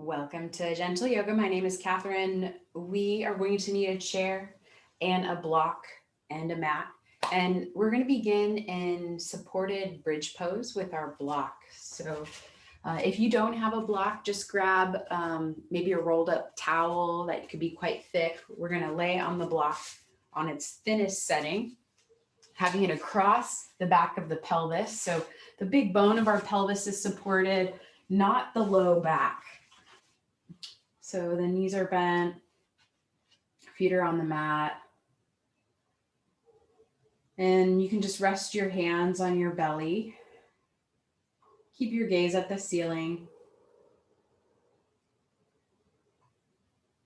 Welcome to Gentle Yoga. My name is Katherine. We are going to need a chair and a block and a mat. And we're going to begin in supported bridge pose with our block. So if you don't have a block, just grab maybe a rolled up towel that could be quite thick. We're going to lay on the block on its thinnest setting, having it across the back of the pelvis. So the big bone of our pelvis is supported, not the low back. So the knees are bent, feet are on the mat. And you can just rest your hands on your belly. Keep your gaze at the ceiling.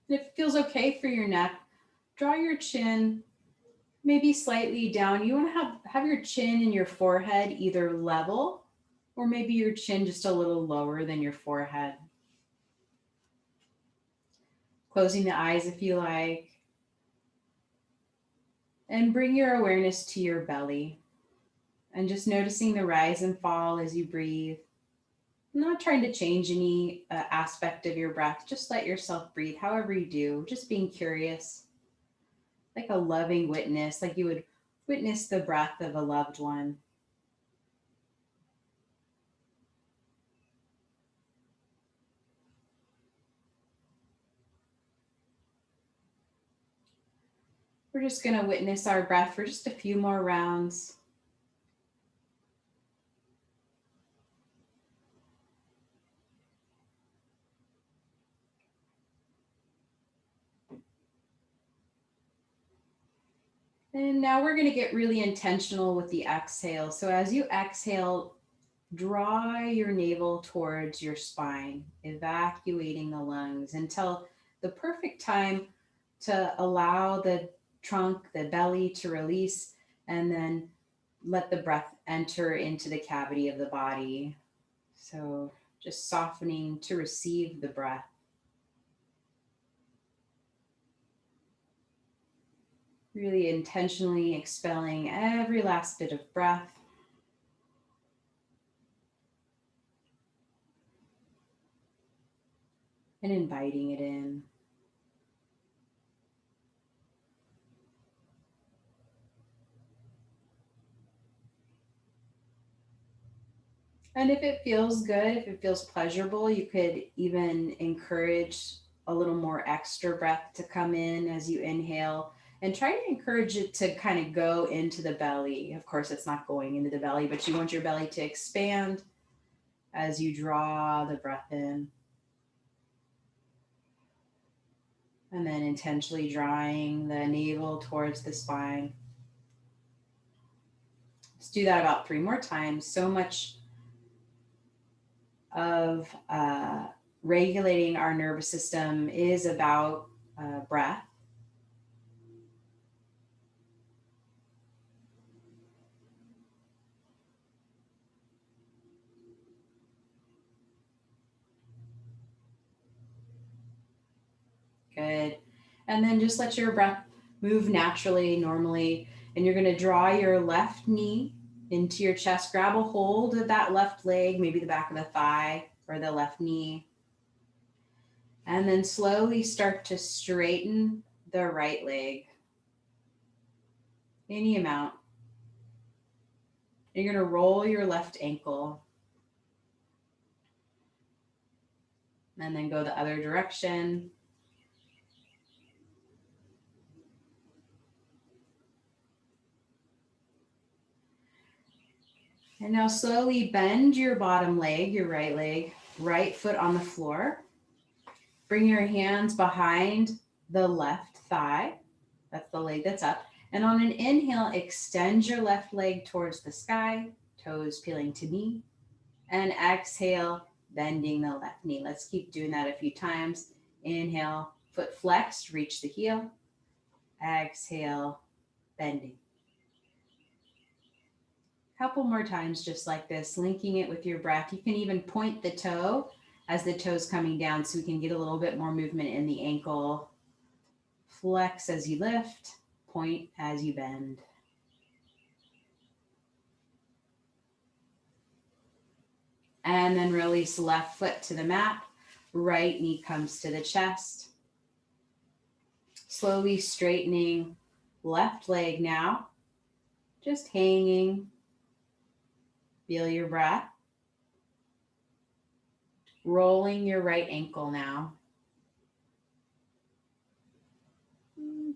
If it feels okay for your neck, draw your chin maybe slightly down. You want to have your chin and your forehead either level or maybe your chin just a little lower than your forehead. Closing the eyes if you like. And bring your awareness to your belly. And just noticing the rise and fall as you breathe. Not trying to change any aspect of your breath. Just let yourself breathe however you do. Just being curious. Like a loving witness, like you would witness the breath of a loved one. We're just going to witness our breath for just a few more rounds. And now we're going to get really intentional with the exhale. So as you exhale, draw your navel towards your spine, evacuating the lungs until the perfect time to allow the trunk, the belly to release, and then let the breath enter into the cavity of the body. So just softening to receive the breath. Really intentionally expelling every last bit of breath. And inviting it in. And if it feels good, if it feels pleasurable, you could even encourage a little more extra breath to come in as you inhale and try to encourage it to kind of go into the belly. Of course, it's not going into the belly, but you want your belly to expand as you draw the breath in. And then intentionally drawing the navel towards the spine. Let's do that about 3 more times. So much of regulating our nervous system is about breath. Good. And then just let your breath move naturally, normally. And you're going to draw your left knee into your chest. Grab a hold of that left leg, maybe the back of the thigh or the left knee. And then slowly start to straighten the right leg. Any amount. And you're going to roll your left ankle. And then go the other direction. And now slowly bend your bottom leg, your right leg, right foot on the floor. Bring your hands behind the left thigh. That's the leg that's up. And on an inhale, extend your left leg towards the sky, toes peeling to knee. And exhale, bending the left knee. Let's keep doing that a few times. Inhale, foot flexed, reach the heel. Exhale, bending. Couple more times just like this, linking it with your breath. You can even point the toe as the toe's coming down so we can get a little bit more movement in the ankle. Flex as you lift, point as you bend. And then release left foot to the mat. Right knee comes to the chest. Slowly straightening left leg now. Just hanging. Feel your breath. Rolling your right ankle now.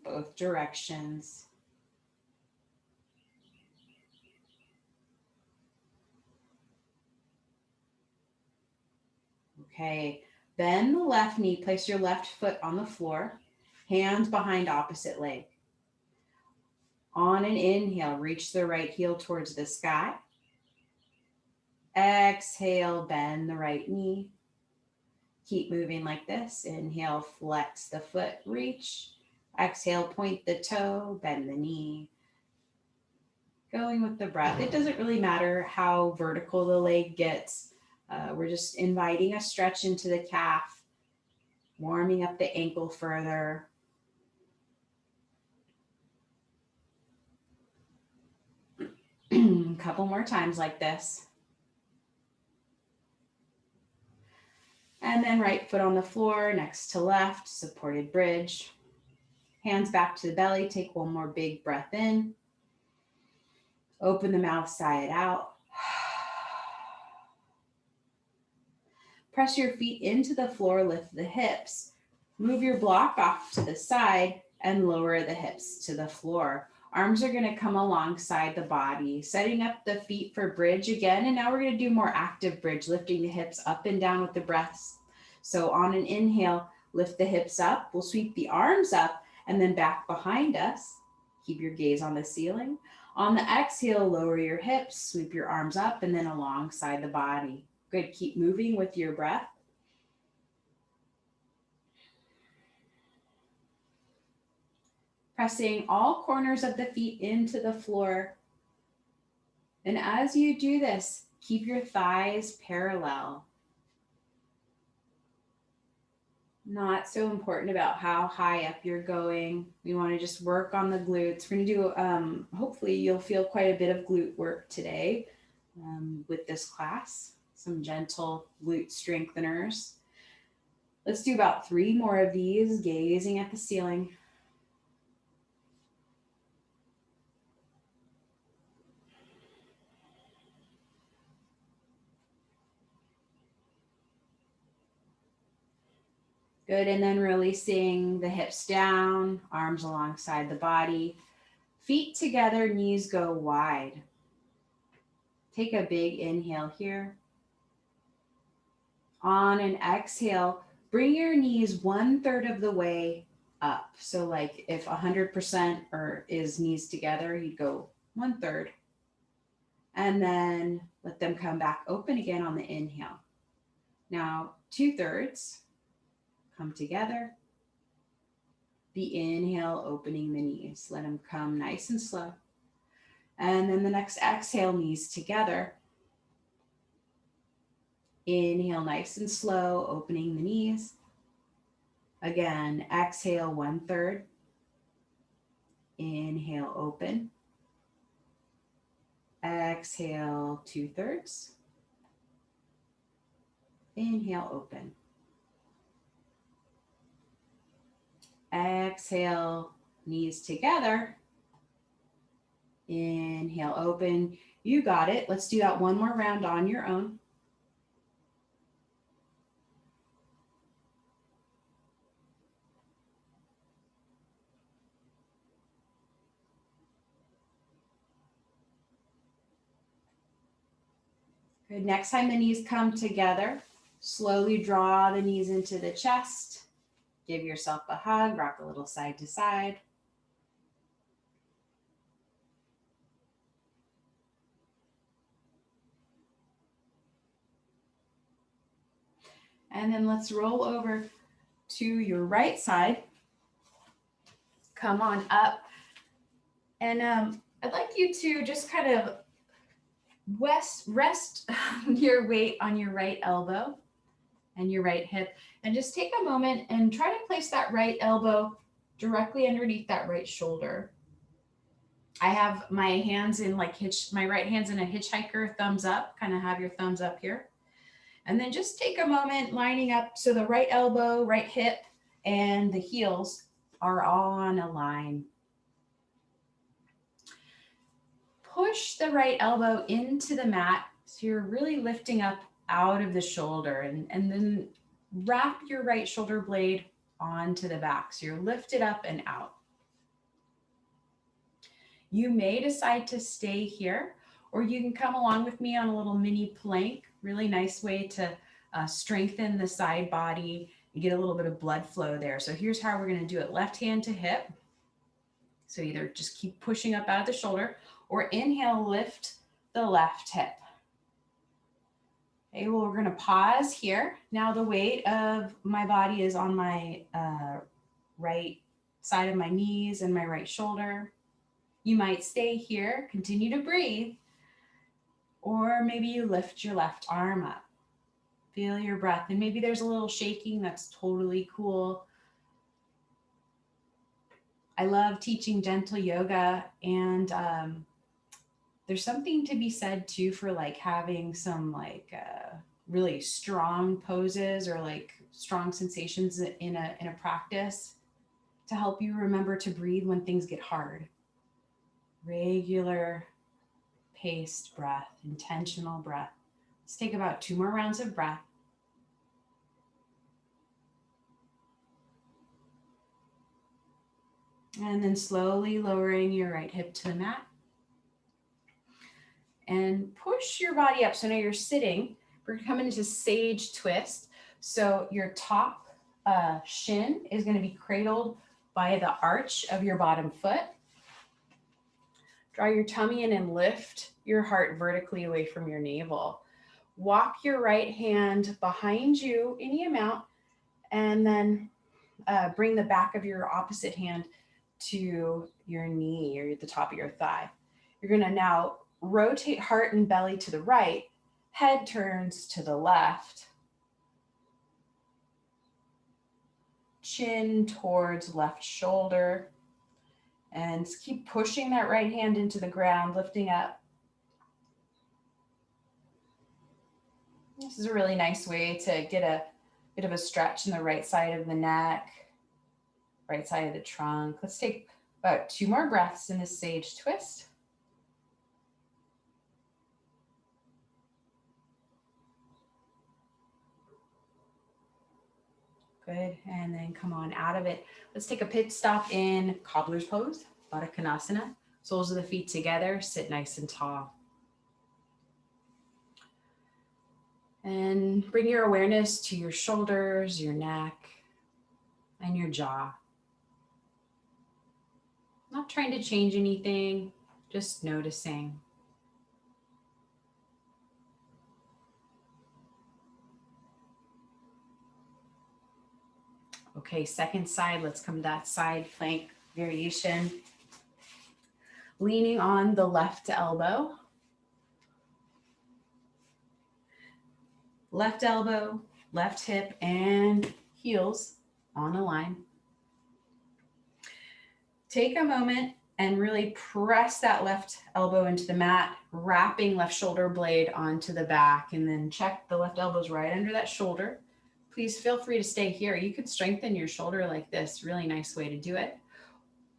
Both directions. Okay, bend the left knee, place your left foot on the floor, hands behind opposite leg. On an inhale, reach the right heel towards the sky. Exhale, bend the right knee. Keep moving like this. Inhale, flex the foot, reach. Exhale, point the toe, bend the knee. Going with the breath. It doesn't really matter how vertical the leg gets. We're just inviting a stretch into the calf, warming up the ankle further. A couple more times like this. And then right foot on the floor, next to left, supported bridge. Hands back to the belly. Take one more big breath in. Open the mouth, sigh it out. Press your feet into the floor, lift the hips. Move your block off to the side and lower the hips to the floor. Arms are going to come alongside the body, setting up the feet for bridge again. And now we're going to do more active bridge, lifting the hips up and down with the breaths. So on an inhale, lift the hips up. We'll sweep the arms up and then back behind us. Keep your gaze on the ceiling. On the exhale, lower your hips, sweep your arms up and then alongside the body. Good, keep moving with your breath. Pressing all corners of the feet into the floor. And as you do this, keep your thighs parallel. Not so important about how high up you're going. We want to just work on the glutes. We're going to do, hopefully you'll feel quite a bit of glute work today with this class. Some gentle glute strengtheners. Let's do about 3 more of these, gazing at the ceiling. Good, and then releasing the hips down, arms alongside the body. Feet together, knees go wide. Take a big inhale here. On an exhale, bring your knees 1/3 of the way up. So like if 100% or is knees together, you'd go 1/3. And then let them come back open again on the inhale. Now 2/3 come together. The inhale, opening the knees. Let them come nice and slow. And then the next exhale, knees together. Inhale, nice and slow, opening the knees. Again, exhale, 1/3. Inhale, open. Exhale, 2/3. Inhale, open. Exhale, knees together. Inhale, open. You got it. Let's do that one more round on your own. Good. Next time the knees come together, slowly draw the knees into the chest. Give yourself a hug, rock a little side to side. And then let's roll over to your right side. Come on up. And I'd like you to just kind of rest your weight on your right elbow and your right hip. And just take a moment and try to place that right elbow directly underneath that right shoulder. I have my hands in like my right hand's in a hitchhiker thumbs up, kind of have your thumbs up here. And then just take a moment lining up so the right elbow, right hip, and the heels are all on a line. Push the right elbow into the mat so you're really lifting up out of the shoulder, and then wrap your right shoulder blade onto the back so you're lifted up and out. You may decide to stay here, or you can come along with me on a little mini plank. Really nice way to strengthen the side body and get a little bit of blood flow there. So here's how we're going to do it. Left hand to hip. So either just keep pushing up out of the shoulder, or inhale, lift the left hip. Okay, well, we're going to pause here. Now the weight of my body is on my right side of my knees and my right shoulder. You might stay here, continue to breathe, or maybe you lift your left arm up. Feel your breath, and maybe there's a little shaking. That's totally cool. I love teaching gentle yoga, and there's something to be said too for like having some like really strong poses or like strong sensations in a practice to help you remember to breathe when things get hard. Regular paced breath, intentional breath. Let's take about 2 more rounds of breath. And then slowly lowering your right hip to the mat. And push your body up. So now you're sitting. We're coming into sage twist. So your top shin is going to be cradled by the arch of your bottom foot. Draw your tummy in and lift your heart vertically away from your navel. Walk your right hand behind you any amount, and then bring the back of your opposite hand to your knee or the top of your thigh. You're going to now rotate heart and belly to the right, head turns to the left, chin towards left shoulder, and keep pushing that right hand into the ground, lifting up. This is a really nice way to get a bit of a stretch in the right side of the neck, right side of the trunk. Let's take about 2 more breaths in this sage twist. Good, and then come on out of it. Let's take a pit stop in cobbler's pose, Baddha Konasana. Soles of the feet together, sit nice and tall. And bring your awareness to your shoulders, your neck, and your jaw. Not trying to change anything, just noticing. Okay, second side, let's come to that side plank variation. Leaning on the left elbow. Left elbow, left hip, and heels on a line. Take a moment and really press that left elbow into the mat, wrapping left shoulder blade onto the back, and then check the left elbows right under that shoulder. Please feel free to stay here. You could strengthen your shoulder like this. Really nice way to do it.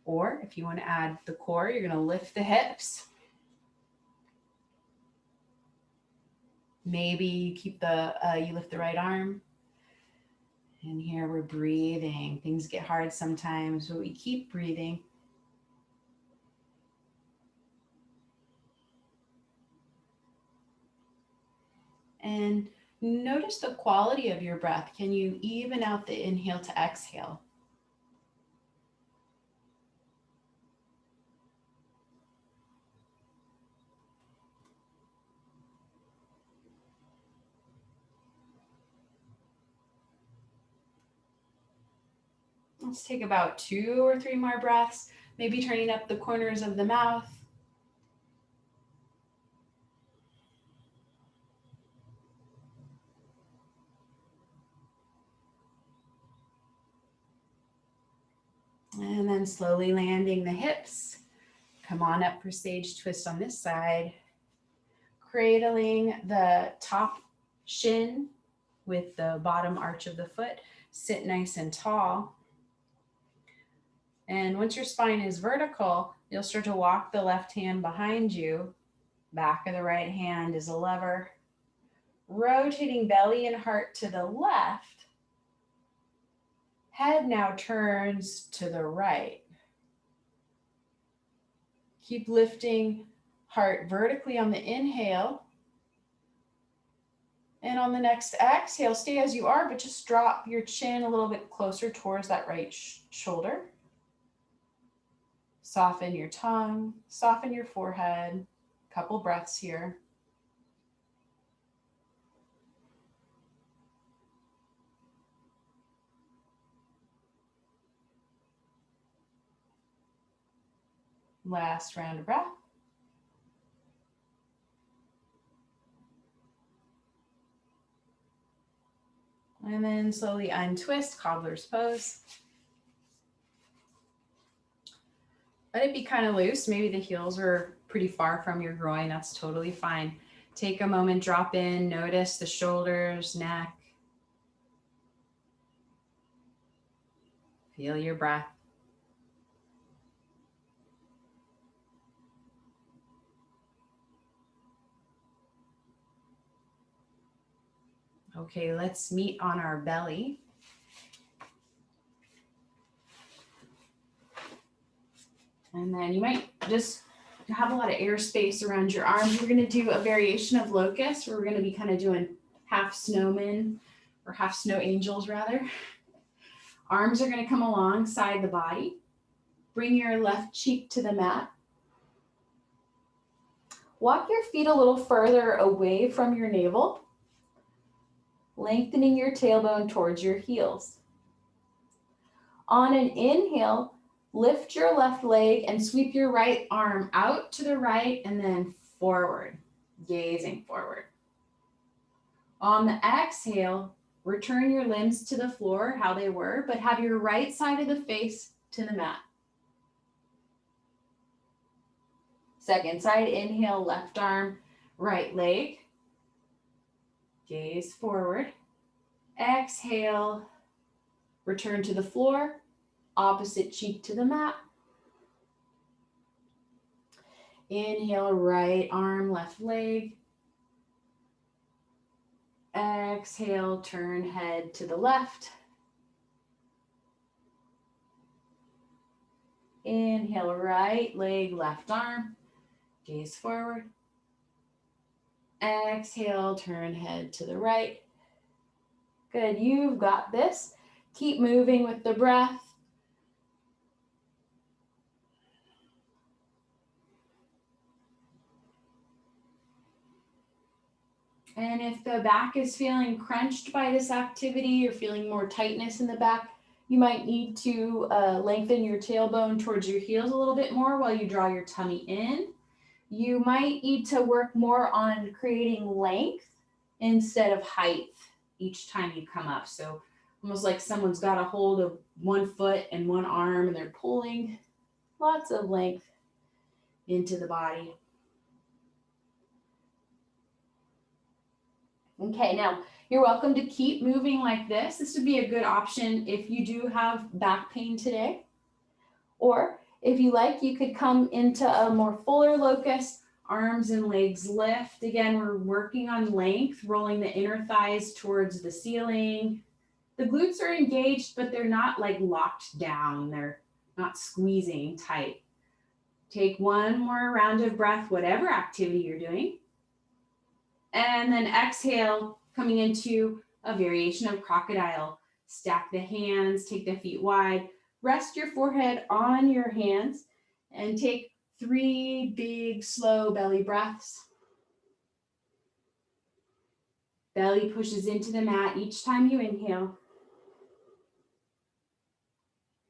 Or if you want to add the core, you're going to lift the hips. Maybe you keep you lift the right arm. And here we're breathing. Things get hard sometimes, but we keep breathing. And notice the quality of your breath. Can you even out the inhale to exhale? Let's take about 2 or 3 more breaths, maybe turning up the corners of the mouth. And then slowly landing the hips. Come on up for sage twist on this side. Cradling the top shin with the bottom arch of the foot. Sit nice and tall. And once your spine is vertical, you'll start to walk the left hand behind you. Back of the right hand is a lever. Rotating belly and heart to the left. Head now turns to the right. Keep lifting heart vertically on the inhale. And on the next exhale, stay as you are, but just drop your chin a little bit closer towards that right shoulder. Soften your tongue, soften your forehead. Couple breaths here. Last round of breath. And then slowly untwist, cobbler's pose. Let it be kind of loose. Maybe the heels are pretty far from your groin. That's totally fine. Take a moment, drop in, notice the shoulders, neck. Feel your breath. Okay, let's meet on our belly. And then you might just have a lot of airspace around your arms. We're going to do a variation of locust. We're going to be kind of doing half snowmen or half snow angels rather. Arms are going to come alongside the body. Bring your left cheek to the mat. Walk your feet a little further away from your navel, lengthening your tailbone towards your heels. On an inhale, lift your left leg and sweep your right arm out to the right and then forward, gazing forward. On the exhale, return your limbs to the floor how they were, but have your right side of the face to the mat. Second side, inhale, left arm, right leg. Gaze forward. Exhale, return to the floor, opposite cheek to the mat. Inhale, right arm, left leg. Exhale, turn head to the left. Inhale, right leg, left arm. Gaze forward. Exhale, turn head to the right. Good, you've got this. Keep moving with the breath. And if the back is feeling crunched by this activity, you're feeling more tightness in the back, you might need to lengthen your tailbone towards your heels a little bit more while you draw your tummy in. You might need to work more on creating length instead of height each time you come up. So almost like someone's got a hold of one foot and one arm and they're pulling. Lots of length into the body. Okay, now you're welcome to keep moving like this. This would be a good option if you do have back pain today. Or if you like, you could come into a more fuller locust, arms and legs lift. Again, we're working on length, rolling the inner thighs towards the ceiling. The glutes are engaged, but they're not like locked down. They're not squeezing tight. Take one more round of breath, whatever activity you're doing. And then exhale, coming into a variation of crocodile. Stack the hands, take the feet wide. Rest your forehead on your hands and take 3 big, slow belly breaths. Belly pushes into the mat each time you inhale.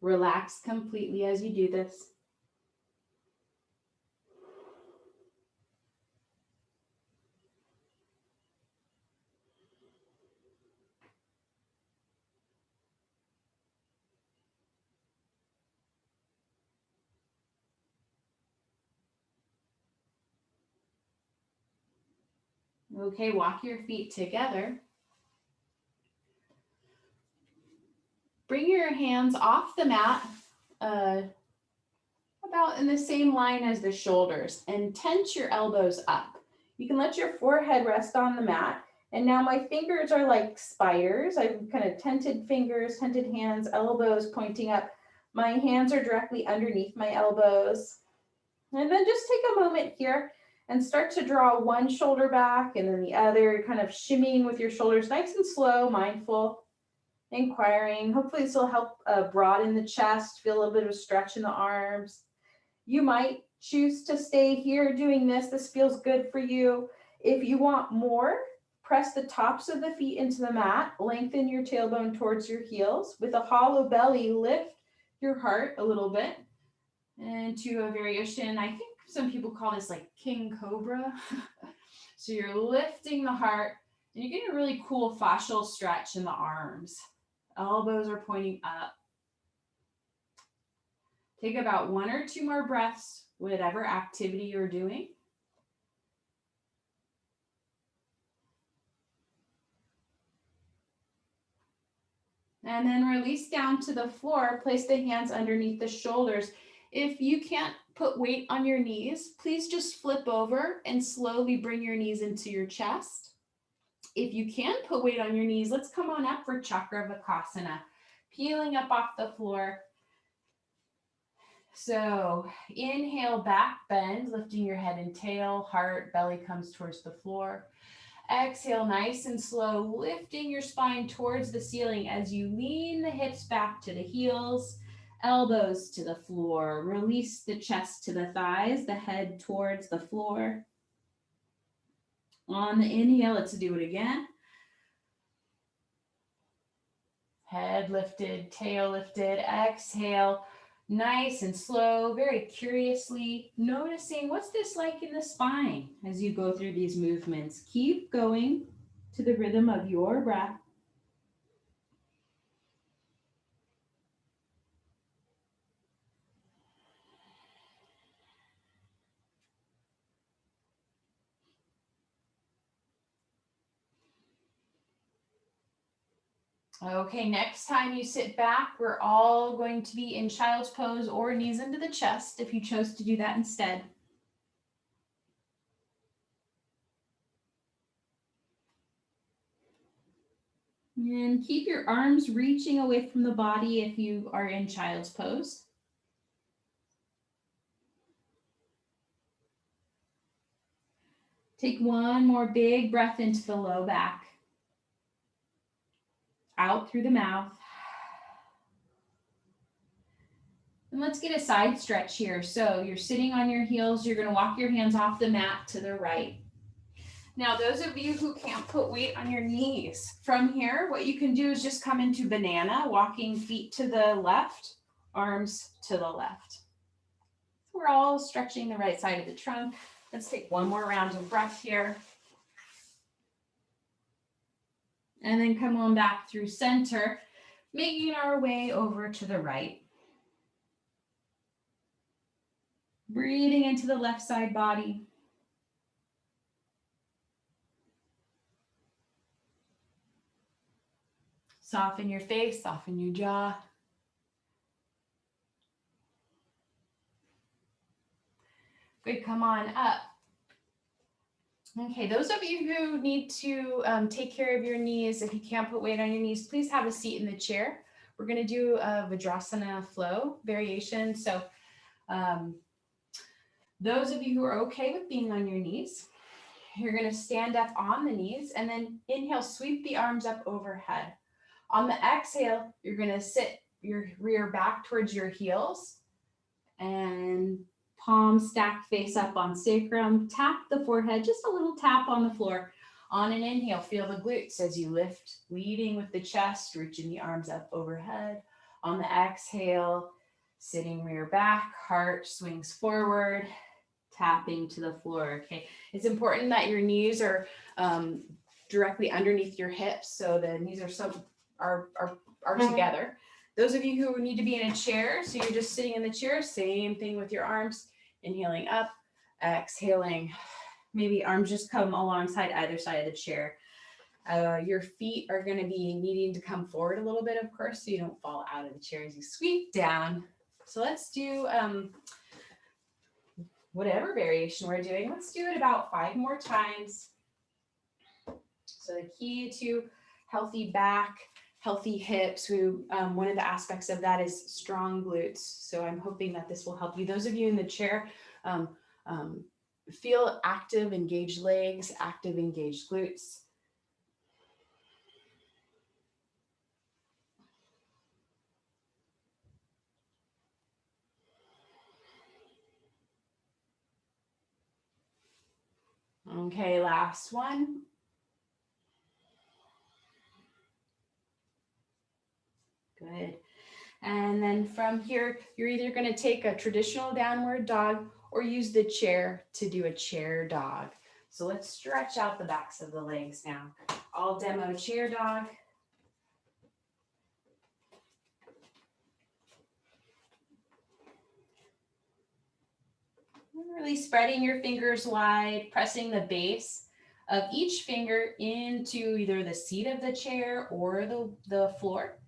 Relax completely as you do this. Okay, walk your feet together. bring your hands off the mat, about in the same line as the shoulders, and tense your elbows up. You can let your forehead rest on the mat. And now my fingers are like spires. I've kind of tented fingers, tented hands, elbows pointing up. My hands are directly underneath my elbows. And then just take a moment here and start to draw one shoulder back and then the other, kind of shimmying with your shoulders, nice and slow, mindful, inquiring. Hopefully this will help broaden the chest, feel a little bit of a stretch in the arms. You might choose to stay here doing this. This feels good for you. If you want more, press the tops of the feet into the mat, lengthen your tailbone towards your heels. With a hollow belly, lift your heart a little bit into a variation. I think some people call this like King Cobra. So you're lifting the heart and you're getting a really cool fascial stretch in the arms. Elbows are pointing up. Take about 1 or 2 more breaths, whatever activity you're doing. And then release down to the floor. Place the hands underneath the shoulders. If you can't put weight on your knees, please just flip over and slowly bring your knees into your chest. If you can put weight on your knees, let's come on up for Chakravakasana. Peeling up off the floor. So inhale, back bend, lifting your head and tail, heart, belly comes towards the floor. Exhale, nice and slow, lifting your spine towards the ceiling as you lean the hips back to the heels, elbows to the floor. Release the chest to the thighs, the head towards the floor. On the inhale, let's do it again. Head lifted, tail lifted, exhale. Nice and slow, very curiously noticing what's this like in the spine as you go through these movements. Keep going to the rhythm of your breath. Okay, next time you sit back, we're all going to be in child's pose or knees into the chest if you chose to do that instead. And keep your arms reaching away from the body if you are in child's pose. Take one more big breath into the low back. Out through the mouth. And let's get a side stretch here. So you're sitting on your heels. You're going to walk your hands off the mat to the right. Now, those of you who can't put weight on your knees, from here, what you can do is just come into banana, walking feet to the left, arms to the left. We're all stretching the right side of the trunk. Let's take one more round of breath here. And then come on back through center, making our way over to the right. Breathing into the left side body. Soften your face, soften your jaw. Good, come on up. Okay, those of you who need to take care of your knees, if you can't put weight on your knees, please have a seat in the chair. We're going to do a Vajrasana flow variation. So those of you who are okay with being on your knees, you're going to stand up on the knees and then inhale, sweep the arms up overhead. On the exhale, you're going to sit your rear back towards your heels and palms stacked face up on sacrum. Tap the forehead, just a little tap on the floor. On an inhale, feel the glutes as you lift, leading with the chest, reaching the arms up overhead. On the exhale, sitting rear back, heart swings forward, tapping to the floor. Okay, it's important that your knees are directly underneath your hips, so the knees are together. Those of you who need to be in a chair, so you're just sitting in the chair, same thing with your arms. Inhaling up, exhaling. Maybe arms just come alongside either side of the chair. Your feet are going to be needing to come forward a little bit, of course, so you don't fall out of the chair as you sweep down. So let's do whatever variation we're doing. Let's do it about 5 more times. So the key to healthy back, healthy hips, one of the aspects of that is strong glutes. So I'm hoping that this will help you. Those of you in the chair, feel active, engaged legs, active, engaged glutes. Okay, last one. Good. And then from here, you're either going to take a traditional downward dog or use the chair to do a chair dog. So let's stretch out the backs of the legs now. I'll demo chair dog. Really spreading your fingers wide, pressing the base of each finger into either the seat of the chair or the floor.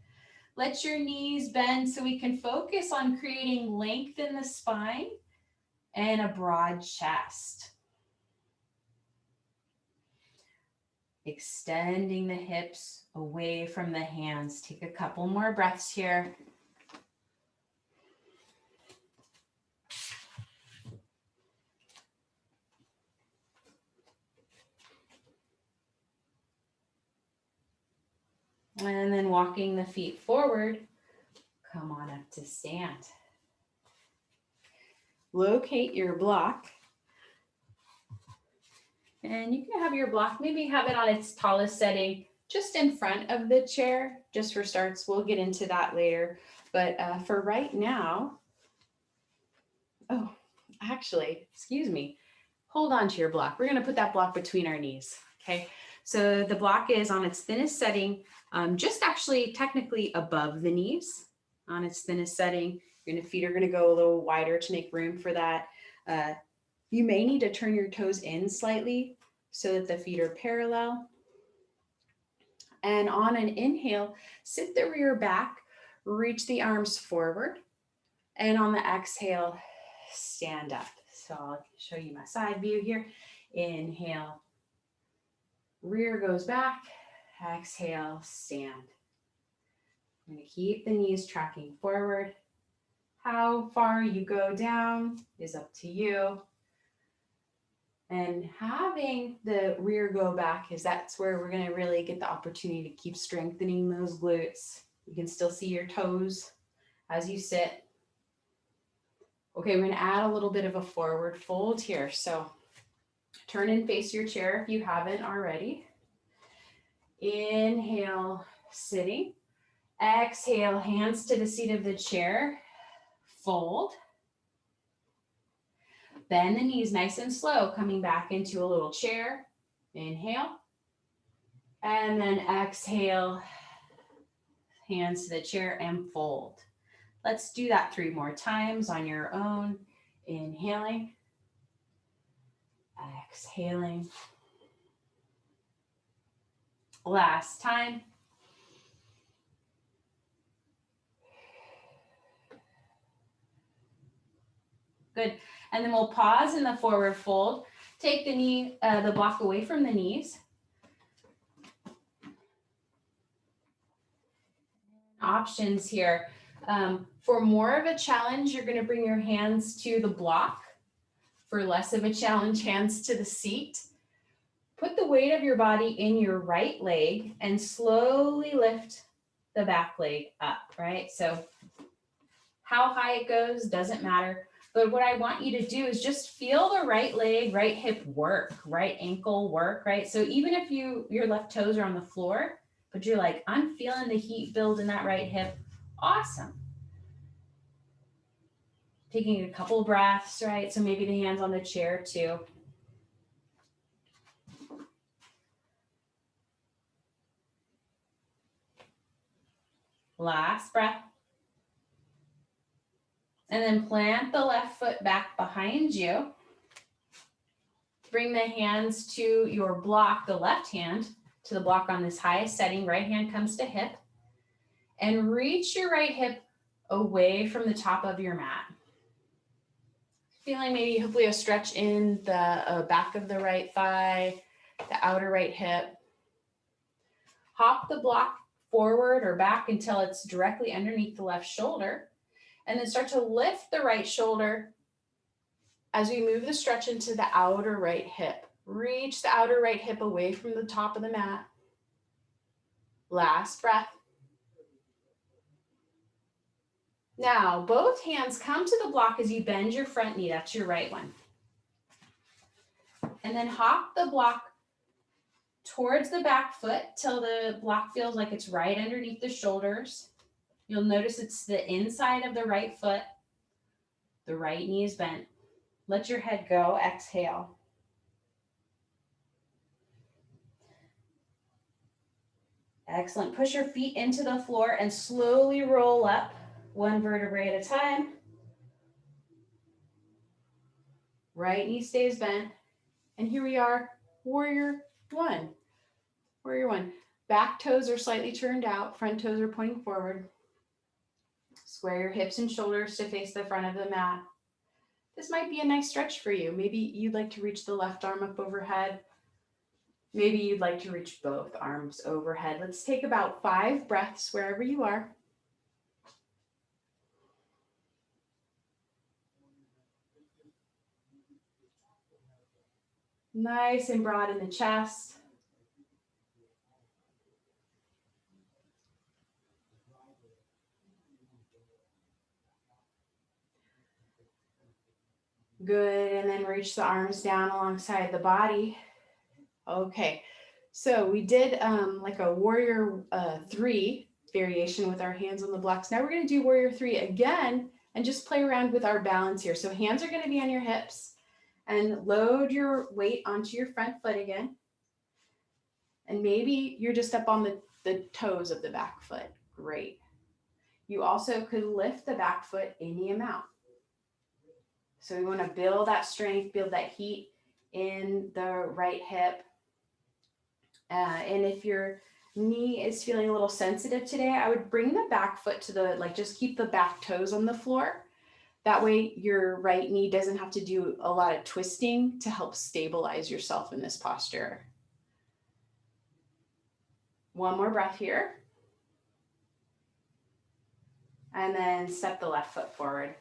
Let your knees bend so we can focus on creating length in the spine and a broad chest. Extending the hips away from the hands. Take a couple more breaths here. And then walking the feet forward, come on up to stand. Locate your block. And you can have your block, maybe have it on its tallest setting, just in front of the chair, just for starts. We'll get into that later. But for right now, oh, actually, excuse me, hold on to your block. We're going to put that block between our knees, okay? So the block is on its thinnest setting, just actually technically above the knees on its thinnest setting. Your feet are going to go a little wider to make room for that. You may need to turn your toes in slightly so that the feet are parallel. And on an inhale, sit the rear back, reach the arms forward. And on the exhale, stand up. So I'll show you my side view here. Inhale, rear goes back, exhale, stand. I'm going to keep the knees tracking forward. How far you go down is up to you. And having the rear go back that's where we're going to really get the opportunity to keep strengthening those glutes. You can still see your toes as you sit. Okay, we're going to add a little bit of a forward fold here. So turn and face your chair if you haven't already. Inhale, sitting. Exhale, hands to the seat of the chair. Fold. Bend the knees nice and slow, coming back into a little chair. Inhale. And then exhale, hands to the chair and fold. Let's do that 3 more times on your own. Inhaling. Exhaling. Last time. Good. And then we'll pause in the forward fold. Take the block away from the knees. Options here. For more of a challenge, you're going to bring your hands to the block. For less of a challenge, hands to the seat. Put the weight of your body in your right leg and slowly lift the back leg up, right? So how high it goes doesn't matter. But what I want you to do is just feel the right leg, right hip work, right ankle work, right? So even if your left toes are on the floor, but you're like, I'm feeling the heat build in that right hip, awesome. Taking a couple breaths, right? So maybe the hands on the chair too. Last breath. And then plant the left foot back behind you. Bring the hands to your block, the left hand, to the block on this highest setting. Right hand comes to hip. And reach your right hip away from the top of your mat. Feeling maybe hopefully a stretch in the back of the right thigh, the outer right hip. Hop the block forward or back until it's directly underneath the left shoulder. And then start to lift the right shoulder as we move the stretch into the outer right hip. Reach the outer right hip away from the top of the mat. Last breath. Now, both hands come to the block as you bend your front knee. That's your right one. And then hop the block towards the back foot till the block feels like it's right underneath the shoulders. You'll notice it's the inside of the right foot. The right knee is bent. Let your head go. Exhale. Excellent. Push your feet into the floor and slowly roll up, one vertebrae at a time. Right knee stays bent. And here we are, warrior one. Warrior one. Back toes are slightly turned out. Front toes are pointing forward. Square your hips and shoulders to face the front of the mat. This might be a nice stretch for you. Maybe you'd like to reach the left arm up overhead. Maybe you'd like to reach both arms overhead. Let's take about 5 breaths wherever you are. Nice and broad in the chest. Good, and then reach the arms down alongside the body. Okay, so we did like a warrior 3 variation with our hands on the blocks. Now we're going to do warrior 3 again and just play around with our balance here. So hands are going to be on your hips and load your weight onto your front foot again. And maybe you're just up on the toes of the back foot. Great. You also could lift the back foot any amount. So we want to build that strength, build that heat in the right hip. And if your knee is feeling a little sensitive today, I would bring the back foot to the, just keep the back toes on the floor. That way your right knee doesn't have to do a lot of twisting to help stabilize yourself in this posture. One more breath here. And then step the left foot forward.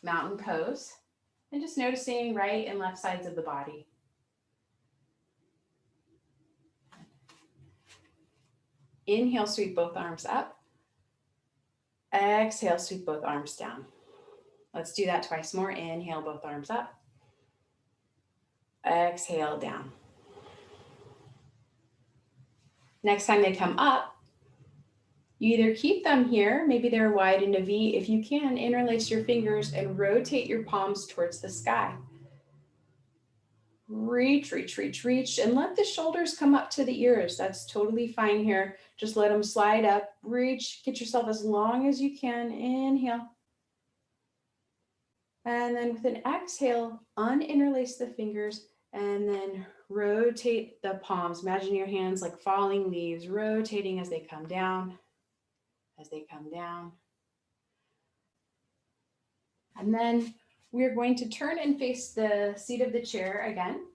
Mountain pose. And just noticing right and left sides of the body. Inhale, sweep both arms up. Exhale, sweep both arms down. Let's do that twice more. Inhale, both arms up. Exhale, down. Next time they come up, you either keep them here, maybe they're wide in a V. If you can, interlace your fingers and rotate your palms towards the sky. Reach, reach, reach, reach, and let the shoulders come up to the ears. That's totally fine here. Just let them slide up, reach, get yourself as long as you can. Inhale. And then with an exhale, uninterlace the fingers and then rotate the palms. Imagine your hands like falling leaves, rotating as they come down, as they come down. And then we're going to turn and face the seat of the chair again.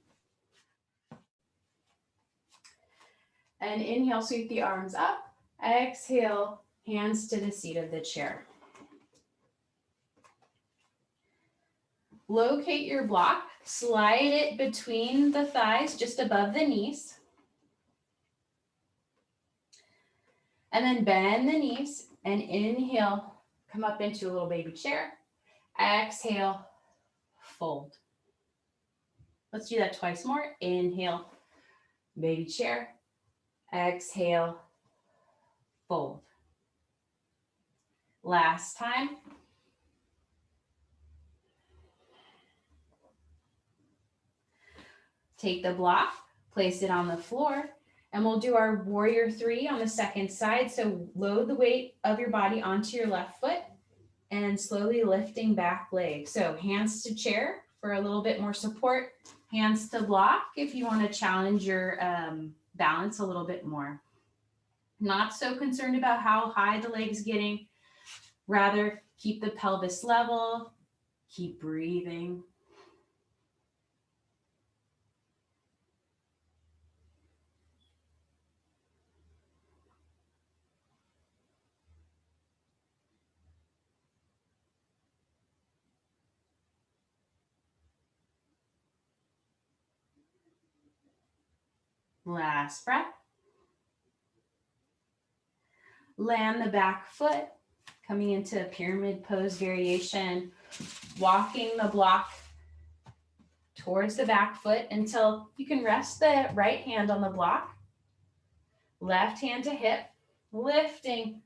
And inhale, sweep the arms up. Exhale, hands to the seat of the chair. Locate your block, slide it between the thighs, just above the knees. And then bend the knees and inhale, come up into a little baby chair. Exhale, fold. Let's do that twice more. Inhale, baby chair. Exhale, fold. Last time. Take the block, place it on the floor, and we'll do our warrior 3 on the second side. So load the weight of your body onto your left foot and slowly lifting back leg. So hands to chair for a little bit more support. Hands to block if you want to challenge your balance a little bit more. Not so concerned about how high the leg's getting. Rather, keep the pelvis level, keep breathing. Last breath. Land the back foot, coming into a pyramid pose variation, walking the block towards the back foot until you can rest the right hand on the block, left hand to hip, lifting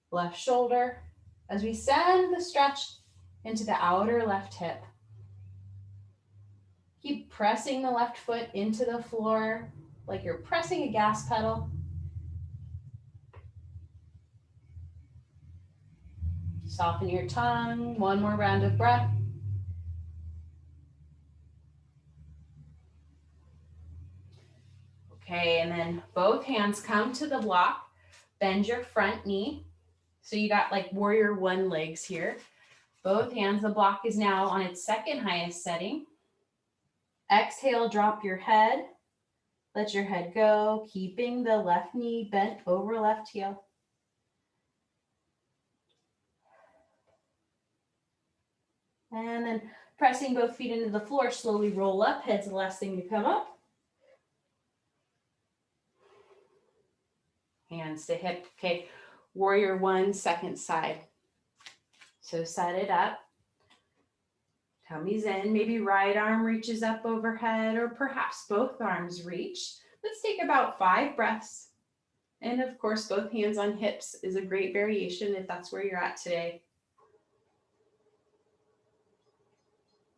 left shoulder as we send the stretch into the outer left hip. Keep pressing the left foot into the floor like you're pressing a gas pedal. Soften your tongue. One more round of breath. Okay, and then both hands come to the block. Bend your front knee. So you got like warrior one legs here. Both hands, the block is now on its second highest setting. Exhale, drop your head. Let your head go, keeping the left knee bent over left heel. And then pressing both feet into the floor, slowly roll up. Head's the last thing to come up. Hands to hip. Okay, warrior one, second side. So set it up. Tummy's in. Maybe right arm reaches up overhead, or perhaps both arms reach. Let's take about 5 breaths. And of course, both hands on hips is a great variation if that's where you're at today.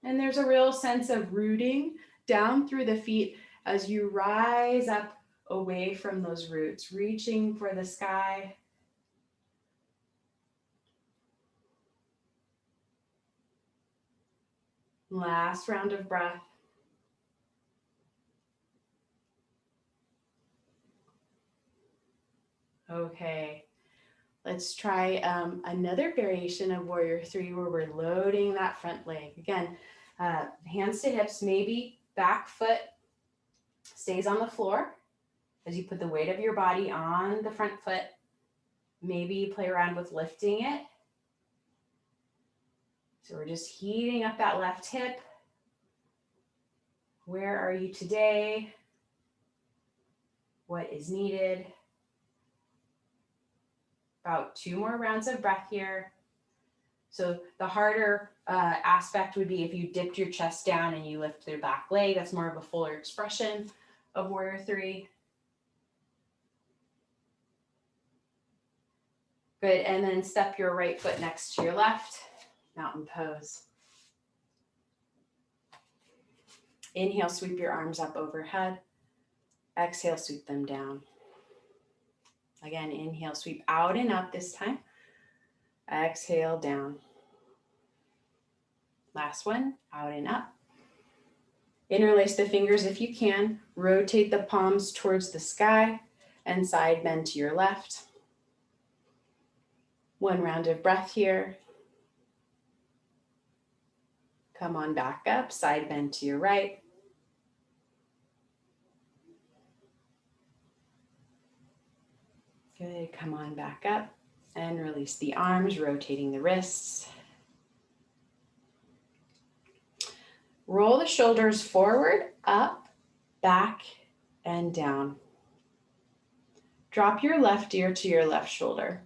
And there's a real sense of rooting down through the feet as you rise up away from those roots, reaching for the sky. Last round of breath. Okay, let's try another variation of warrior three where we're loading that front leg. Again, hands to hips, maybe back foot stays on the floor as you put the weight of your body on the front foot. Maybe you play around with lifting it. So we're just heating up that left hip. Where are you today? What is needed? About 2 more rounds of breath here. So the harder aspect would be if you dipped your chest down and you lift your back leg. That's more of a fuller expression of warrior three. Good, and then step your right foot next to your left, mountain pose. Inhale, sweep your arms up overhead. Exhale, sweep them down. Again, inhale, sweep out and up this time. Exhale, down. Last one, out and up. Interlace the fingers if you can. Rotate the palms towards the sky and side bend to your left. 1 round of breath here. Come on back up, side bend to your right. Good, come on back up and release the arms, rotating the wrists. Roll the shoulders forward, up, back, and down. Drop your left ear to your left shoulder.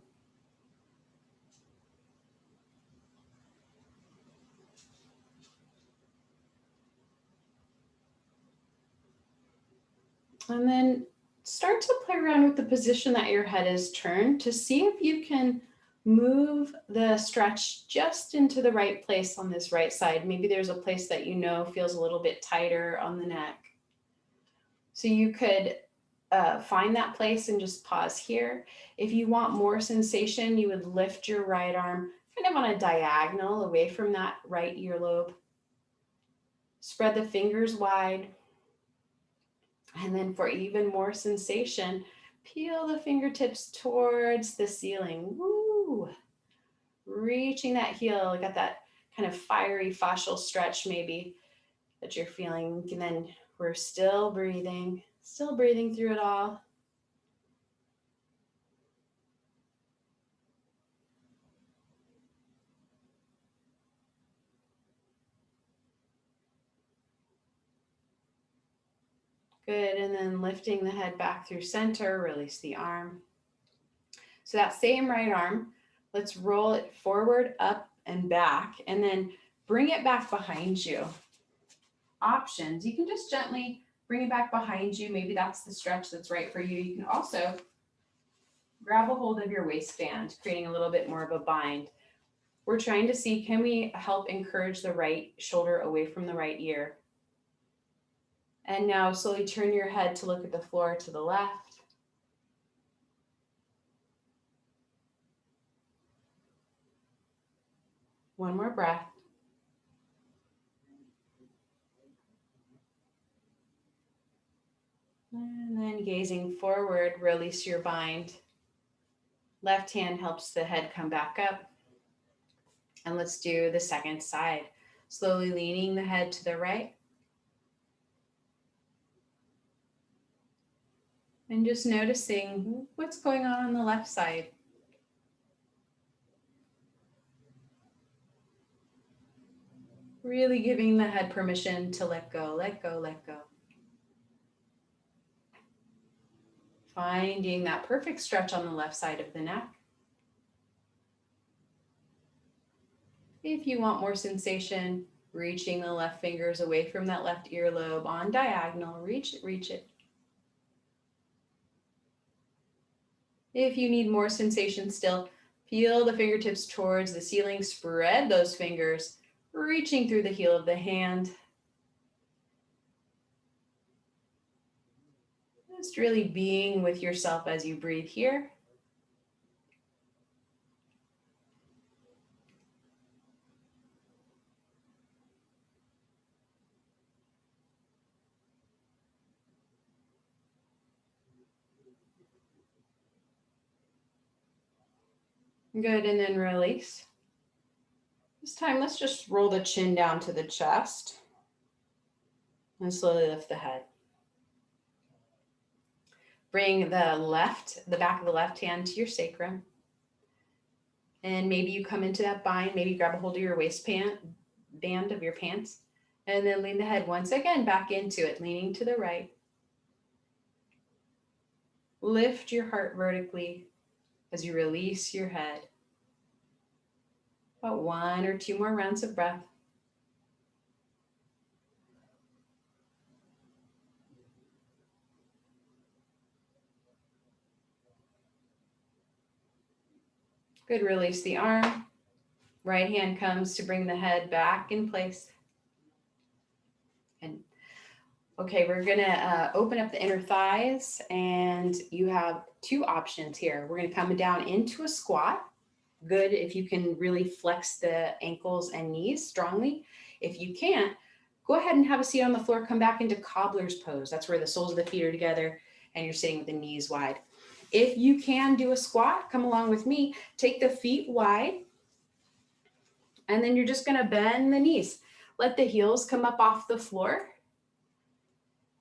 And then start to play around with the position that your head is turned to see if you can move the stretch just into the right place on this right side. Maybe there's a place that you know feels a little bit tighter on the neck. So you could find that place and just pause here. If you want more sensation, you would lift your right arm kind of on a diagonal away from that right earlobe. Spread the fingers wide. And then for even more sensation, peel the fingertips towards the ceiling. Woo! Reaching that heel, got that kind of fiery fascial stretch maybe that you're feeling. And then we're still breathing through it all. Good, and then lifting the head back through center, release the arm. So that same right arm, let's roll it forward, up, and back, and then bring it back behind you. Options, you can just gently bring it back behind you. Maybe that's the stretch that's right for you. You can also grab a hold of your waistband, creating a little bit more of a bind. We're trying to see, can we help encourage the right shoulder away from the right ear? And now slowly turn your head to look at the floor to the left. One more breath. And then gazing forward, release your bind. Left hand helps the head come back up. And let's do the second side. Slowly leaning the head to the right. And just noticing what's going on the left side. Really giving the head permission to let go, let go, let go. Finding that perfect stretch on the left side of the neck. If you want more sensation, reaching the left fingers away from that left earlobe on diagonal, reach it, reach it. If you need more sensation still, peel the fingertips towards the ceiling, spread those fingers, reaching through the heel of the hand. Just really being with yourself as you breathe here. Good, and then release. This time, let's just roll the chin down to the chest and slowly lift the head. Bring the back of the left hand to your sacrum. And maybe you come into that bind, maybe grab a hold of your band of your pants, and then lean the head once again back into it, leaning to the right. Lift your heart vertically as you release your head. About 1 or 2 more rounds of breath. Good, release the arm. Right hand comes to bring the head back in place. And okay, we're gonna open up the inner thighs, and you have 2 options here. We're gonna come down into a squat. Good if you can really flex the ankles and knees strongly. If you can't, go ahead and have a seat on the floor, come back into cobbler's pose. That's where the soles of the feet are together and you're sitting with the knees wide. If you can do a squat, come along with me, take the feet wide, and then you're just gonna bend the knees. Let the heels come up off the floor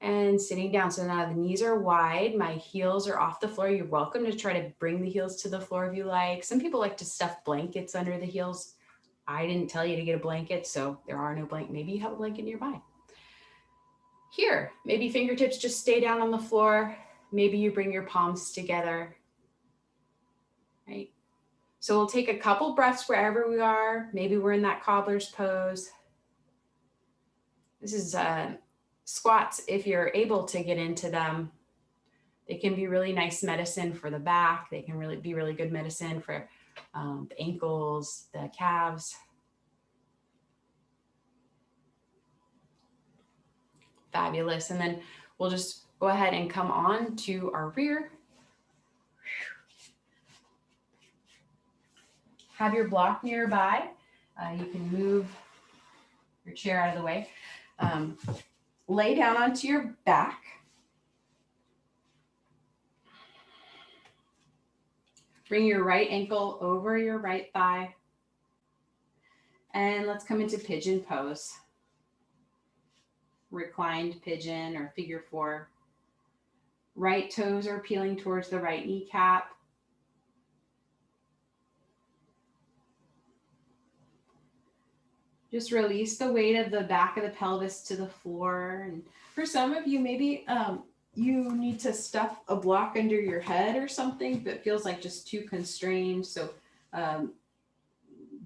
and sitting down. So now the knees are wide, my heels are off the floor. You're welcome to try to bring the heels to the floor if you like. Some people like to stuff blankets under the heels. I didn't tell you to get a blanket, so there are no blankets. Maybe you have a blanket nearby. Here, maybe fingertips just stay down on the floor. Maybe you bring your palms together, right? So we'll take a couple breaths wherever we are. Maybe we're in that cobbler's pose. This is squats, if you're able to get into them. They can be really nice medicine for the back. They can really be really good medicine for the ankles, the calves. Fabulous. And then we'll just go ahead and come on to our rear. Have your block nearby. You can move your chair out of the way. Lay down onto your back. Bring your right ankle over your right thigh. And let's come into pigeon pose. Reclined pigeon or figure four. Right toes are peeling towards the right kneecap. Just release the weight of the back of the pelvis to the floor. And for some of you, maybe you need to stuff a block under your head or something that feels like just too constrained. So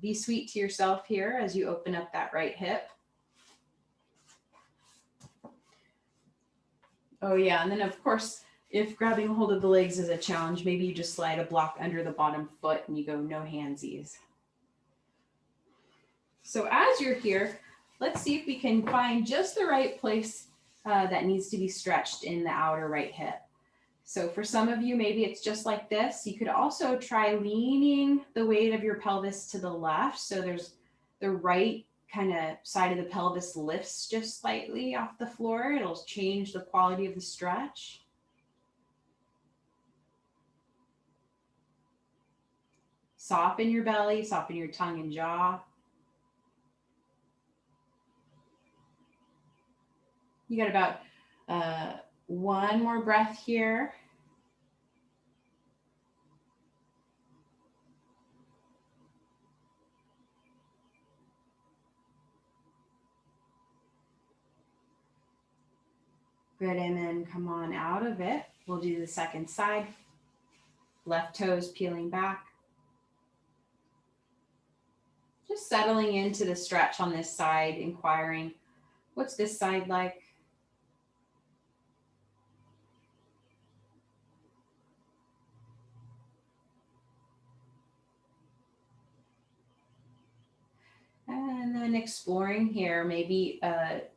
be sweet to yourself here as you open up that right hip. Oh yeah, and then of course, if grabbing a hold of the legs is a challenge, maybe you just slide a block under the bottom foot and you go no handsies. So as you're here, let's see if we can find just the right place that needs to be stretched in the outer right hip. So for some of you, maybe it's just like this. You could also try leaning the weight of your pelvis to the left. So there's the right kind of side of the pelvis lifts just slightly off the floor. It'll change the quality of the stretch. Soften your belly, soften your tongue and jaw. You got about one more breath here. Good, and then come on out of it. We'll do the second side. Left toes peeling back. Just settling into the stretch on this side, inquiring, what's this side like? And then exploring here, maybe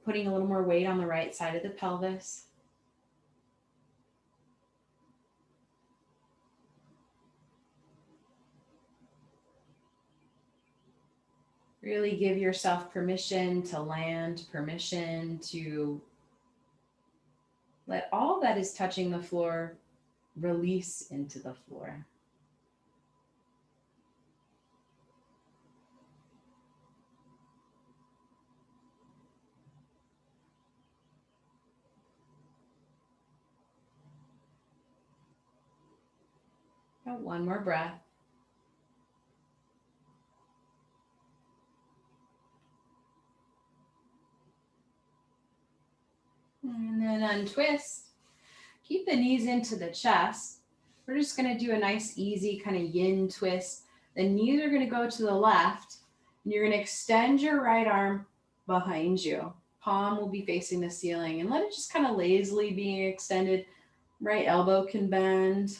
putting a little more weight on the right side of the pelvis. Really give yourself permission to land, permission to let all that is touching the floor release into the floor. Got one more breath. And then untwist. Keep the knees into the chest. We're just going to do a nice, easy kind of yin twist. The knees are going to go to the left, and you're going to extend your right arm behind you. Palm will be facing the ceiling, and let it just kind of lazily be extended. Right elbow can bend.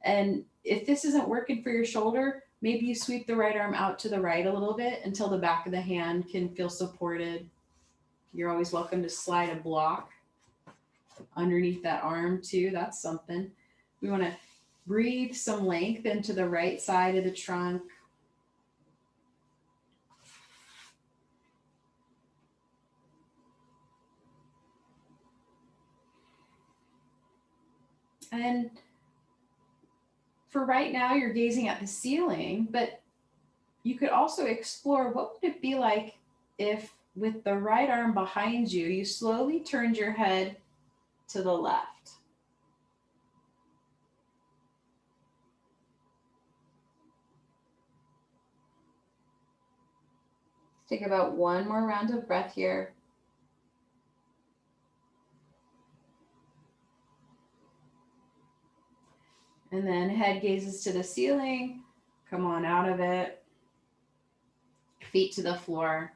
And if this isn't working for your shoulder, maybe you sweep the right arm out to the right a little bit until the back of the hand can feel supported. You're always welcome to slide a block underneath that arm too. That's something. We want to breathe some length into the right side of the trunk. And for right now, you're gazing at the ceiling, but you could also explore what would it be like if with the right arm behind you, you slowly turned your head to the left. Take about one more round of breath here. And then head gazes to the ceiling. Come on out of it. Feet to the floor.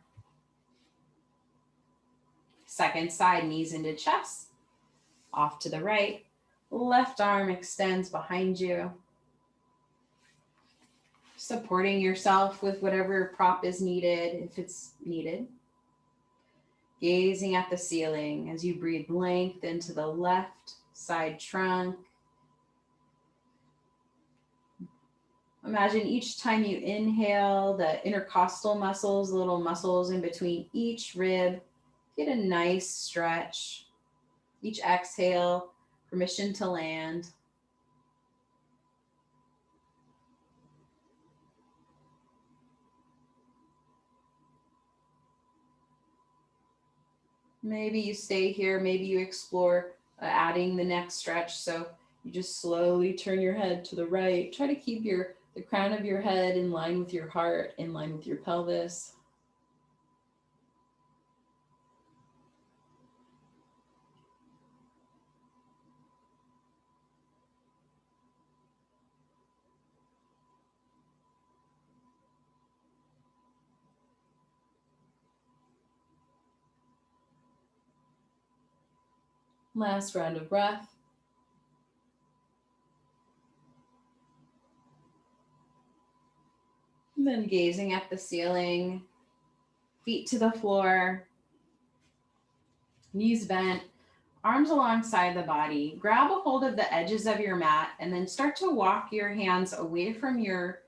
Second side, knees into chest. Off to the right. Left arm extends behind you. Supporting yourself with whatever prop is needed, if it's needed. Gazing at the ceiling as you breathe length into the left side trunk. Imagine each time you inhale, the intercostal muscles, the little muscles in between each rib, Get a nice stretch. Each exhale, permission to land. Maybe you stay here, maybe you explore adding the next stretch. So you just slowly turn your head to the right. Try to keep the crown of your head in line with your heart, in line with your pelvis. Last round of breath. And then gazing at the ceiling, feet to the floor, knees bent, arms alongside the body. Grab a hold of the edges of your mat and then start to walk your hands away from your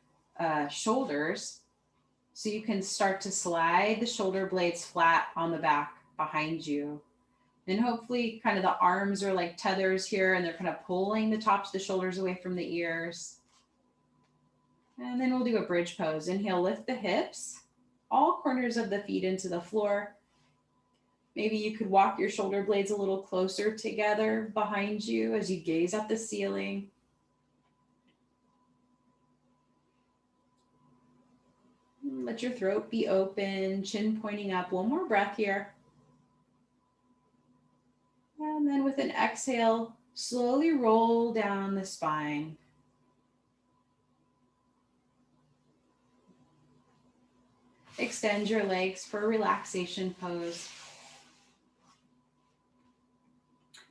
shoulders so you can start to slide the shoulder blades flat on the back behind you. And hopefully kind of the arms are like tethers here and they're kind of pulling the tops of the shoulders away from the ears. And then we'll do a bridge pose. Inhale, lift the hips, all corners of the feet into the floor. Maybe you could walk your shoulder blades a little closer together behind you as you gaze at the ceiling. Let your throat be open, chin pointing up. One more breath here. And then with an exhale, slowly roll down the spine. Extend your legs for a relaxation pose.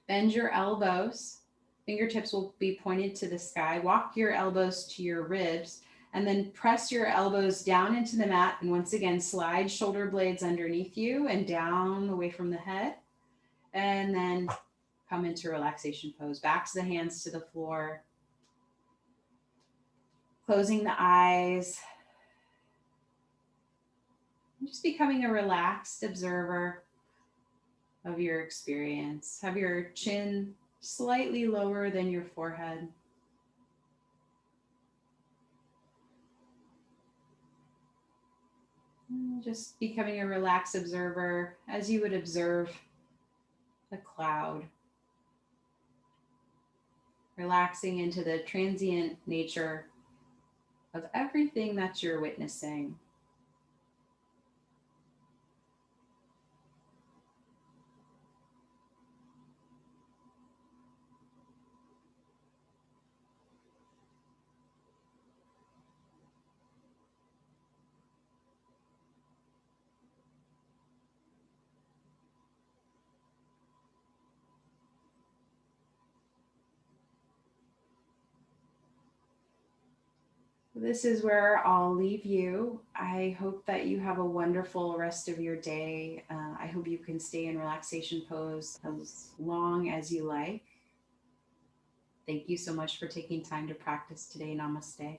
Bend your elbows. Fingertips will be pointed to the sky. Walk your elbows to your ribs and then press your elbows down into the mat. And once again, slide shoulder blades underneath you and down away from the head. And then come into relaxation pose. Backs of the hands to the floor. Closing the eyes. Just becoming a relaxed observer of your experience. Have your chin slightly lower than your forehead. Just becoming a relaxed observer as you would observe a cloud. Relaxing into the transient nature of everything that you're witnessing. This is where I'll leave you. I hope that you have a wonderful rest of your day. I hope you can stay in relaxation pose as long as you like. Thank you so much for taking time to practice today. Namaste.